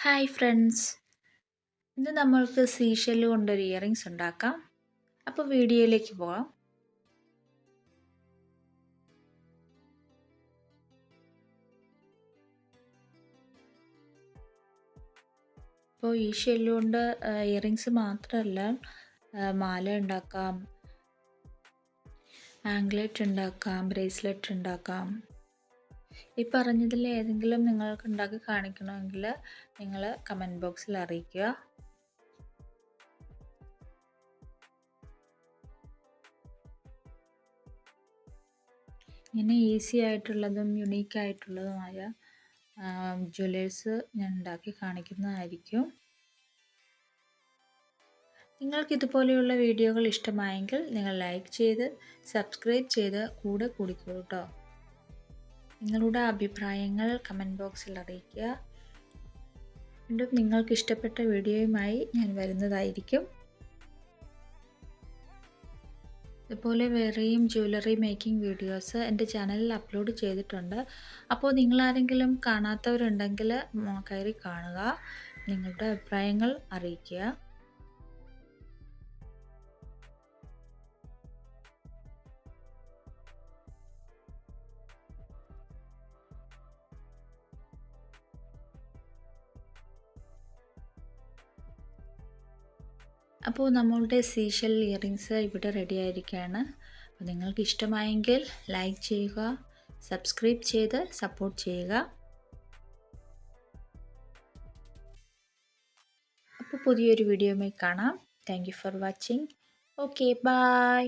Hi friends, ഇന്ന് നമ്മൾക്ക് സീഷെല്ല് കൊണ്ടൊരു ഇയറിങ്സ് ഉണ്ടാക്കാം. അപ്പോൾ വീഡിയോയിലേക്ക് പോകാം. അപ്പോൾ ഈ ഷെല്ല് കൊണ്ട് ഇയറിങ്സ് മാത്രമല്ല മാല ഉണ്ടാക്കാം, ആംഗ്ലെറ്റ് ഉണ്ടാക്കാം, ബ്രേസ്ലെറ്റ് ഉണ്ടാക്കാം. ഈ പറഞ്ഞതിൽ ഏതെങ്കിലും നിങ്ങൾക്ക് ഉണ്ടാക്കി കാണിക്കണമെങ്കിൽ നിങ്ങൾ കമൻറ്റ് ബോക്സിൽ അറിയിക്കുക. ഇങ്ങനെ ഈസി ആയിട്ടുള്ളതും യുണീക്ക് ആയിട്ടുള്ളതുമായ ജ്വല്ലേഴ്സ് ഞാൻ ഉണ്ടാക്കി കാണിക്കുന്നതായിരിക്കും. നിങ്ങൾക്ക് ഇതുപോലെയുള്ള വീഡിയോകൾ ഇഷ്ടമായെങ്കിൽ നിങ്ങൾ ലൈക്ക് ചെയ്ത് സബ്സ്ക്രൈബ് ചെയ്ത് കൂടെ കൂടിക്കോളൂ കേട്ടോ. നിങ്ങളുടെ അഭിപ്രായങ്ങൾ കമൻറ്റ് ബോക്സിൽ അറിയിക്കുക. വീണ്ടും നിങ്ങൾക്ക് ഇഷ്ടപ്പെട്ട വീഡിയോയുമായി ഞാൻ വരുന്നതായിരിക്കും. ഇതുപോലെ വേറെയും ജ്വല്ലറി മേക്കിംഗ് വീഡിയോസ് എൻ്റെ ചാനലിൽ അപ്ലോഡ് ചെയ്തിട്ടുണ്ട്. അപ്പോൾ നിങ്ങളാരെങ്കിലും കാണാത്തവരുണ്ടെങ്കിൽ കയറി കാണുക, നിങ്ങളുടെ അഭിപ്രായങ്ങൾ അറിയിക്കുക. അപ്പോൾ നമ്മളുടെ സീഷെൽ ഇയറിങ്സ് ഇവിടെ റെഡി ആയിരിക്കുകയാണ്. അപ്പോൾ നിങ്ങൾക്ക് ഇഷ്ടമായെങ്കിൽ ലൈക്ക് ചെയ്യുക, സബ്സ്ക്രൈബ് ചെയ്ത് സപ്പോർട്ട് ചെയ്യുക. അപ്പോൾ പുതിയൊരു വീഡിയോയുമായി കാണാം. Thank you for watching. Okay, by.